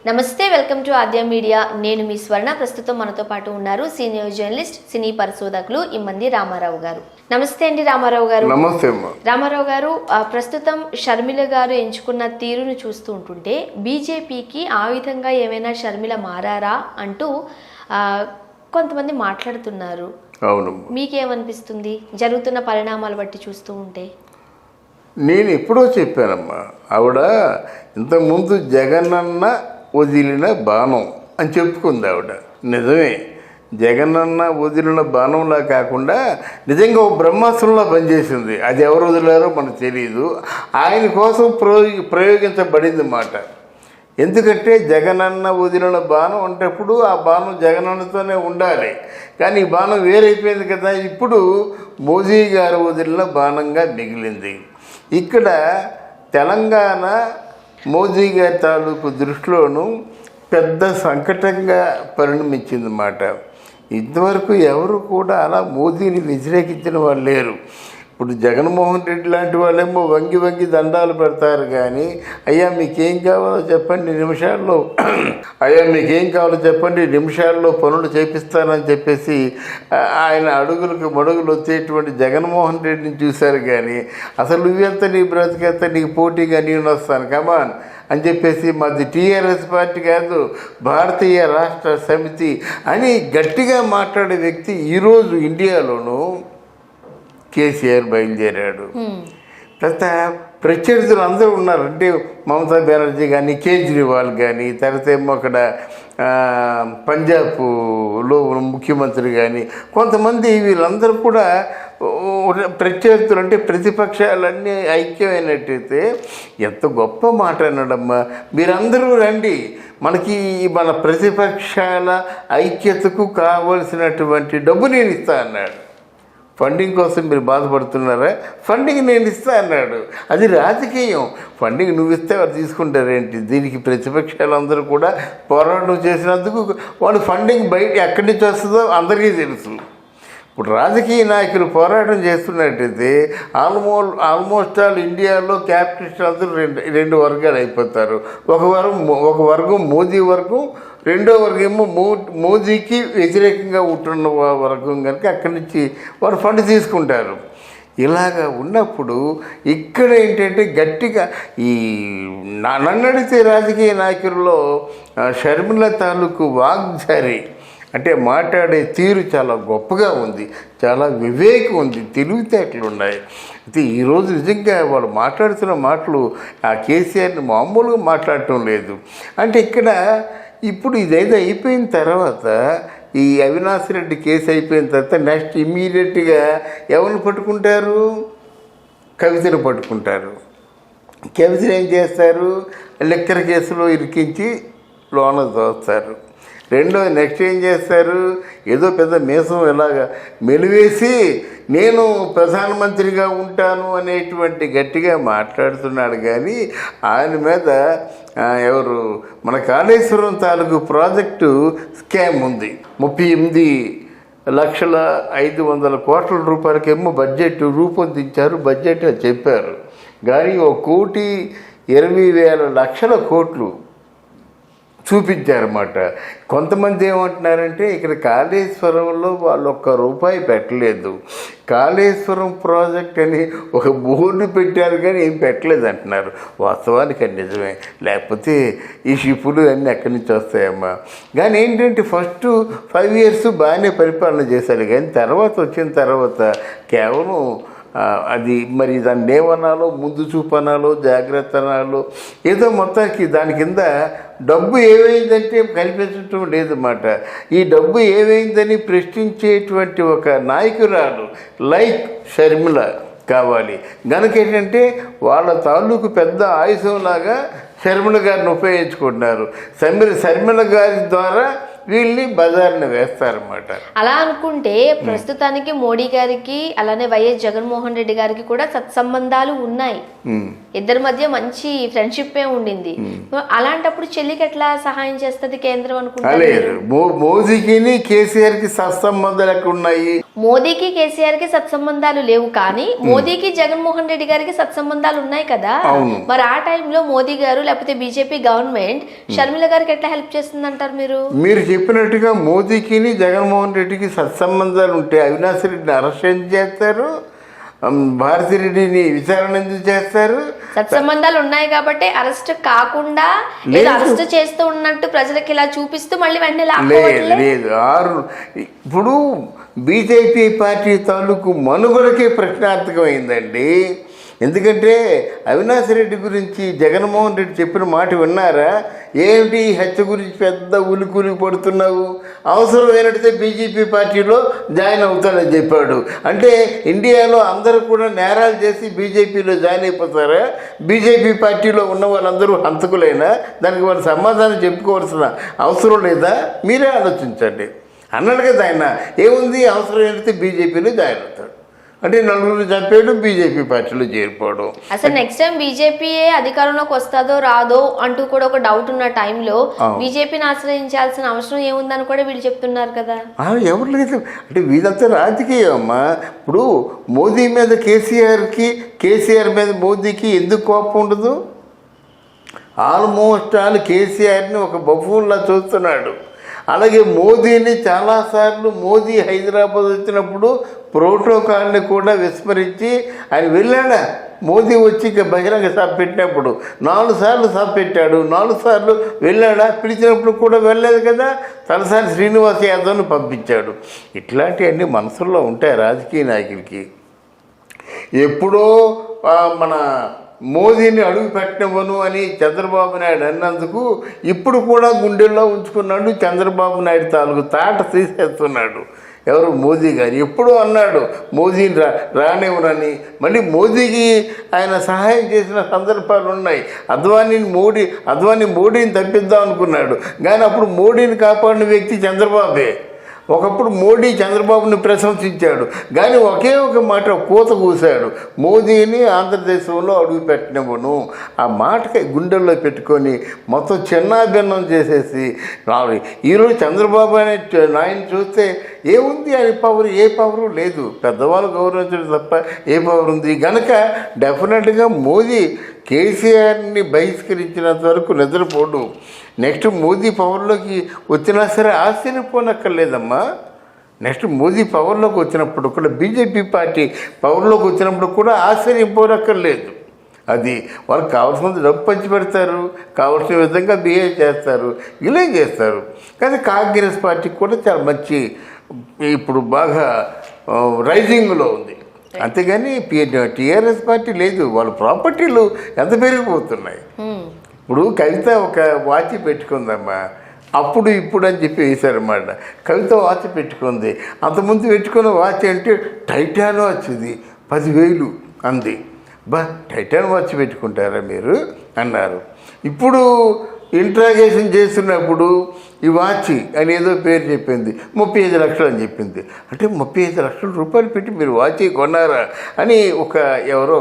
నమస్తే, welcome to Aadya media. నేను మీ స్వర్ణ. ప్రస్తుతం మనతో పాటు ఉన్నారు సీనియర్ జర్నలిస్ట్, సినీ పరిశోధకులు ఇమ్మంది రామారావు గారు. నమస్తే అండి రామారావు గారు. నమస్తే. రామారావు గారు, ప్రస్తుతం షర్మిల గారు ఎంచుకున్న తీరును చూస్తూ ఉంటుంటే బీజేపీకి ఆ విధంగా ఏమైనా షర్మిల మారారా అంటూ కొంతమంది మాట్లాడుతున్నారు. అవును, మీకేమనిపిస్తుంది జరుగుతున్న పరిణామాలు బట్టి చూస్తూ ఉంటే? నేను ఎప్పుడో చెప్పానమ్మా, ఆవిడ ఇంతకుముందు జగనన్న వదిలిన బాణం అని చెప్పుకుంది. ఆవిడ నిజమే, జగనన్న వదిలిన బాణంలా కాకుండా నిజంగా ఒక బ్రహ్మాస్త్రంలా పనిచేసింది. అది ఎవరు వదిలారో మనకు తెలియదు. ఆయన కోసం ప్రయోగించబడింది మాట. ఎందుకంటే జగనన్న వదిలిన బాణం అంటేప్పుడు ఆ బాణం జగనన్నతోనే ఉండాలి. కానీ ఈ బాణం వేరైపోయింది కదా, ఇప్పుడు మోదీ గారు వదిలిన బాణంగా మిగిలింది. ఇక్కడ తెలంగాణ మోదీ గారి తాలూకు దృష్టిలోనూ పెద్ద సంకటంగా పరిణమించిందన్నమాట. ఇంతవరకు ఎవరు కూడా అలా మోదీని వ్యతిరేకించిన వాళ్ళు లేరు. ఇప్పుడు జగన్మోహన్ రెడ్డి లాంటి వాళ్ళేమో వంగి వంగి దండాలు పెడతారు, కానీ అయ్యా మీకేం కావాలో చెప్పండి నిమిషాల్లో, నిమిషాల్లో పనులు చేపిస్తానని చెప్పేసి ఆయన అడుగులకు మడుగులు వచ్చేటువంటి జగన్మోహన్ రెడ్డిని చూశారు. కానీ అసలు నువ్వెంత, నీ బ్రతికెంత, నీకు పోటీగా నేను వస్తాను కమాన్ అని చెప్పేసి మాది టీఆర్ఎస్ పార్టీ కాదు, భారతీయ రాష్ట్ర సమితి అని గట్టిగా మాట్లాడే వ్యక్తి ఈరోజు ఇండియాలోనూ కేసీఆర్ బయలుదేరాడు. తర్వాత ప్రత్యర్థులు అందరూ ఉన్నారు. అంటే మమతా బెనర్జీ కానీ, కేజ్రీవాల్ కానీ, తర్వాత ఏమో అక్కడ పంజాబ్లో ముఖ్యమంత్రి కానీ, కొంతమంది వీళ్ళందరూ కూడా ప్రత్యర్థులు అంటే ప్రతిపక్షాలన్నీ ఐక్యమైనట్టయితే ఎంత గొప్ప మాట అన్నాడమ్మా. మీరందరూ రండి, మన ప్రతిపక్షాల ఐక్యతకు కావలసినటువంటి డబ్బు నేను ఇస్తా అన్నాడు. ఫండింగ్ కోసం మీరు బాధపడుతున్నారా, ఫండింగ్ నేను ఇస్తా అన్నాడు. అది రాజకీయం. ఫండింగ్ నువ్వు ఇస్తే వాళ్ళు తీసుకుంటారేంటి? దీనికి ప్రతిపక్షాలందరూ కూడా పోరాటం చేసినందుకు వాళ్ళు ఫండింగ్ బయట ఎక్కడి నుంచి వస్తుందో అందరికీ తెలుసు. ఇప్పుడు రాజకీయ నాయకులు పోరాటం చేస్తున్నట్టయితే ఆల్మోస్ట్ ఆల్ ఇండియాలో క్యాపిటలిస్టులు అందరూ రెండు వర్గాలు అయిపోతారు. ఒక వర్గం మోదీ వర్గం, రెండో వర్గం మోదీకి వ్యతిరేకంగా ఉంటున్న వర్గం కనుక అక్కడి నుంచి వారు ఫండ్ తీసుకుంటారు. ఇలాగా ఉన్నప్పుడు ఇక్కడ ఏంటంటే గట్టిగా ఈ నన్నడితే రాజకీయ నాయకుల్లో షర్మిల తాలూకు వాగ్జారి అంటే మాట్లాడే తీరు చాలా గొప్పగా ఉంది, చాలా వివేకం ఉంది, తెలివితేటలు ఉన్నాయి. అయితే ఈరోజు నిజంగా వాళ్ళు మాట్లాడుతున్న మాటలు ఆ కేసీఆర్ని మామూలుగా మాట్లాడటం లేదు. అంటే ఇక్కడ ఇప్పుడు ఇదైతే అయిపోయిన తర్వాత, ఈ అవినాష్ రెడ్డి కేసు అయిపోయిన తర్వాత నెక్స్ట్ ఇమ్మీడియట్గా ఎవరిని పట్టుకుంటారు? కవితను పట్టుకుంటారు. కవితను ఏం చేస్తారు? లిక్కర్ కేసులో ఇరికించి లోన దోస్తారు. రెండోది నెక్స్ట్ ఏం చేస్తారు? ఏదో పెద్ద మీసం ఇలాగా మెలివేసి నేను ప్రధానమంత్రిగా ఉంటాను అనేటువంటి గట్టిగా మాట్లాడుతున్నాడు. కానీ ఆయన మీద మన కాళేశ్వరం తాలూకు ప్రాజెక్టు స్కామ్ ఉంది. 38,500 కోట్ల రూపాయలకేమో బడ్జెట్ రూపొందించారు, బడ్జెట్ చెప్పారు. కానీ 1,20,00,000 కోట్లు చూపించారన్నమాట. కొంతమంది ఏమంటున్నారంటే ఇక్కడ కాళేశ్వరంలో వాళ్ళు ₹1 పెట్టలేదు, కాళేశ్వరం ప్రాజెక్ట్ అని ఒక బోర్డు పెట్టారు కానీ ఏం పెట్టలేదు అంటున్నారు. వాస్తవానికి అది నిజమే, లేకపోతే ఈ షిప్పులు అన్నీ ఎక్కడి నుంచి వస్తాయమ్మా. కానీ ఏంటంటే ఫస్ట్ 5 years బాగానే పరిపాలన చేశారు, కానీ వచ్చిన తర్వాత కేవలం అది మరి దాన్ని ఏమనాలో, ముందు చూపనాలో, జాగ్రత్త అనాలో, ఏదో మొత్తానికి దాని కింద డబ్బు ఏమైందంటే కనిపించటం లేదన్నమాట. ఈ డబ్బు ఏమైందని ప్రశ్నించేటువంటి ఒక నాయకురాలు లైక్ షర్మిల కావాలి. గనుక ఏంటంటే వాళ్ళ తాలూకు పెద్ద ఆయుధంలాగా షర్మిల గారిని ఉపయోగించుకుంటున్నారు. షర్మిల గారి ద్వారా వీళ్ళని బజార్ని వేస్తారన్నమాట. అలా అనుకుంటే ప్రస్తుతానికి మోడీ గారికి అలానే వైఎస్ జగన్మోహన్ రెడ్డి గారికి కూడా సత్సంబంధాలు ఉన్నాయి. ఇద్దరి మధ్య మంచి ఫ్రెండ్షిప్ ఉండింది. అలాంటప్పుడు చెల్లికి ఎట్లా సహాయం చేస్తుంది కేంద్రం అనుకుంటారు? మోదీకి కేసీఆర్ కి సత్సంబంధాలు ఎక్కడ ఉన్నాయి? మోదీకి కేసీఆర్ కి సత్సంబంధాలు లేవు, కానీ మోదీకి జగన్మోహన్ రెడ్డి గారికి సత్సంబంధాలు ఉన్నాయి కదా. మరి ఆ టైంలో మోదీ గారు లేకపోతే బీజేపీ గవర్నమెంట్ షర్మిల గారికి ఎట్లా హెల్ప్ చేస్తుంది అంటారు మీరు చెప్పినట్టుగా మోదీకి జగన్మోహన్ రెడ్డికి సత్సంబంధాలు ఉంటే అవినాష్ రెడ్డిని అరెస్ట్ ఎందుకు చేస్తారు, భారతిరెడ్డిని విచారణ ఎందుకు చేస్తారు? సత్సంబంధాలు ఉన్నాయి కాబట్టి అరెస్ట్ కాకుండా అరెస్ట్ చేస్తూ ఉన్నట్టు ప్రజలకు ఇలా చూపిస్తూ మళ్ళీ వెంటనే లేదు. ఇప్పుడు బీజేపీ పార్టీ తాలూకు మనుగడకే ప్రశ్నార్థకమైందండి. ఎందుకంటే అవినాష్ రెడ్డి గురించి జగన్మోహన్ రెడ్డి చెప్పిన మాట విన్నారా? ఏమిటి హత్య గురించి పెద్ద ఉలికులి పడుతున్నావు, అవసరమైనట్టే బీజేపీ పార్టీలో జాయిన్ అవుతాడని చెప్పాడు. అంటే ఇండియాలో అందరూ కూడా నేరాలు చేసి బీజేపీలో జాయిన్ అయిపోతారా? బీజేపీ పార్టీలో ఉన్న వాళ్ళందరూ హంతకులైనా? దానికి వాళ్ళు సమాధానం చెప్పుకోవాల్సిన అవసరం లేదా? మీరే ఆలోచించండి. అన్నాడు కదా ఆయన, ఏముంది అవసరమైతే బీజేపీలో జాయిన్ అవుతాడు అంటే నలుగురు చంపేయడం, బీజేపీ పార్టీలో చేరిపోవడం. అసలు నెక్స్ట్ టైం బీజేపీ అధికారంలోకి వస్తుందో రాదో అంటూ కూడా ఒక డౌట్ ఉన్న టైంలో బీజేపీని ఆశ్రయించాల్సిన అవసరం ఏముందని కూడా వీళ్ళు చెప్తున్నారు కదా. ఎవరు లేదు అంటే వీళ్ళంతా రాజకీయం అమ్మా. ఇప్పుడు మోదీ మీద కేసీఆర్ మీద మోదీకి ఎందుకు కోపం ఉండదు? ఆల్మోస్ట్ కేసీఆర్ని ఒక బఫూన్లా చూస్తున్నాడు. అలాగే మోదీని చాలాసార్లు మోదీ హైదరాబాద్ వచ్చినప్పుడు ప్రోటోకాల్ని కూడా విస్మరించి ఆయన వెళ్ళాడా? మోదీ వచ్చి బహిరంగ సభ పెట్టినప్పుడు 4 సార్లు సభ పెట్టాడు, 4 సార్లు వెళ్ళాడా? పిలిచినప్పుడు కూడా వెళ్ళలేదు కదా. తలసాని శ్రీనివాస్ యాదవ్ని పంపించాడు. ఇట్లాంటివన్నీ మనసుల్లో ఉంటాయి రాజకీయ నాయకులకి. ఎప్పుడో మన మోదీని అడుగు పెట్టనివ్వను అని చంద్రబాబు నాయుడు అన్నందుకు ఇప్పుడు కూడా గుండెల్లో ఉంచుకున్నాడు. చంద్రబాబు నాయుడు తాలూకు తాట తీసేస్తున్నాడు. ఎవరు? మోదీ గారు. ఎప్పుడూ అన్నాడు మోదీని రానివ్వనని. మళ్ళీ మోదీకి ఆయన సహాయం చేసిన సందర్భాలు ఉన్నాయి. అద్వానీ మోడీని తప్పిద్దాం అనుకున్నాడు, కానీ అప్పుడు మోడీని కాపాడిన వ్యక్తి చంద్రబాబే. ఒకప్పుడు మోడీ చంద్రబాబుని ప్రశంసించాడు, కానీ ఒకే ఒక మాట కూత కూశాడు, మోదీని ఆంధ్రదేశంలో అడుగు పెట్టనివ్వను. ఆ మాటకి గుండెల్లో పెట్టుకొని మొత్తం చిన్నాభిన్నం చేసేసి ఈరోజు చంద్రబాబు అనే నాయన చూస్తే ఏముంది? ఆయన ఏ పవరు లేదు. పెద్దవాళ్ళు గౌరవించడం తప్ప ఏ పవర్ ఉంది? కనుక డెఫినెట్గా మోదీ కేసీఆర్ని బహిష్కరించినంత వరకు నిద్రపోడు. నెక్స్ట్ మోదీ పవర్లోకి వచ్చినా సరే ఆశ్చర్యపోనక్కర్లేదమ్మా. నెక్స్ట్ మోదీ పవర్లోకి వచ్చినప్పుడు కూడా, బీజేపీ పార్టీ పవర్లోకి వచ్చినప్పుడు కూడా ఆశ్చర్యపోనక్కర్లేదు. అది వాళ్ళకి కావాల్సినంత డబ్బు పంచి పెడతారు, కావాల్సిన విధంగా బిహేవ్ చేస్తారు, ఇలా చేస్తారు. కానీ కాంగ్రెస్ పార్టీకి కూడా చాలా మంచి ఇప్పుడు బాగా రైజింగ్లో ఉంది. అంతేగాని టీఆర్ఎస్ పార్టీ లేదు. వాళ్ళ ప్రాపర్టీలు ఎంత పెరిగిపోతున్నాయి. ఇప్పుడు కవిత ఒక వాచ్ పెట్టుకుందమ్మా, అప్పుడు ఇప్పుడు అని చెప్పి వేశారన్నమాట. కవిత వాచ్ పెట్టుకుంది. అంతకుముందు పెట్టుకున్న వాచ్ అంటే టైటాన్ వచ్చింది, 10,000 అంది. టైటాన్ వాచ్ పెట్టుకుంటారా మీరు అన్నారు. ఇప్పుడు ఇంట్రాగేషన్ చేస్తున్నప్పుడు ఈ వాచ్ అని ఏదో పేరు చెప్పింది, 35 లక్షలు అని చెప్పింది. అంటే 35 లక్షల రూపాయలు పెట్టి మీరు వాచ్ కొన్నారా అని ఎవరో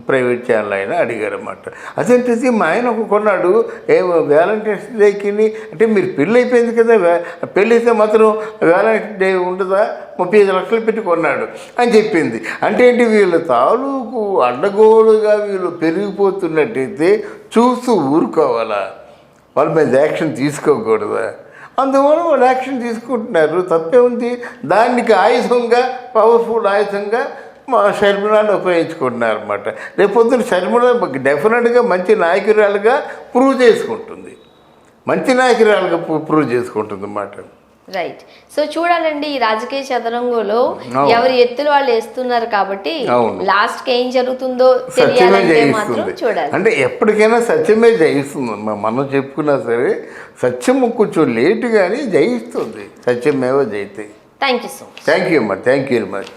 ప్రైవేట్ ఛానల్ ఆయన అడిగారన్నమాట. అదేంటిది మా ఆయన కొన్నాడు వ్యాలంటైన్స్ డేకి. అంటే మీరు పెళ్ళి అయిపోయింది కదా, పెళ్ళి అయితే మాత్రం వ్యాలంటైన్స్ డే ఉండదా, 35 లక్షలు పెట్టి కొన్నాడు అని చెప్పింది. అంటే ఏంటి? వీళ్ళ తాలూకు అడ్డగోలుగా వీళ్ళు పెరిగిపోతున్నట్టయితే చూస్తూ ఊరుకోవాలా? వాళ్ళ మీద యాక్షన్ తీసుకోకూడదా? అందువల్ల వాళ్ళు యాక్షన్ తీసుకుంటున్నారు. తప్పే ఉంది. దానికి ఆయుధంగా, పవర్ఫుల్ ఆయుధంగా మా షర్మిలాని ఉపయోగించుకుంటున్నారు అనమాట. రేపొద్దున షర్మిల డెఫినెట్గా మంచి నాయకురాలుగా ప్రూవ్ చేసుకుంటుంది, ప్రూవ్ చేసుకుంటుంది అన్నమాట. రైట్. సో చూడాలండి, ఈ రాజకీయ చదరంగంలో ఎవరి ఎత్తులు వాళ్ళు వేస్తున్నారు కాబట్టి లాస్ట్ ఏం జరుగుతుందో తెలియాలంటే మాత్రం చూడాలి. అంటే ఎప్పటికైనా సత్యమే జయిస్తుంది. మనం చెప్పుకున్నా సరే సత్యం కొంచెం లేటు కానీ జయిస్తుంది. సత్యమేవో జయితే. Thank you so much. Thank you అమ్మా. Thank you very much.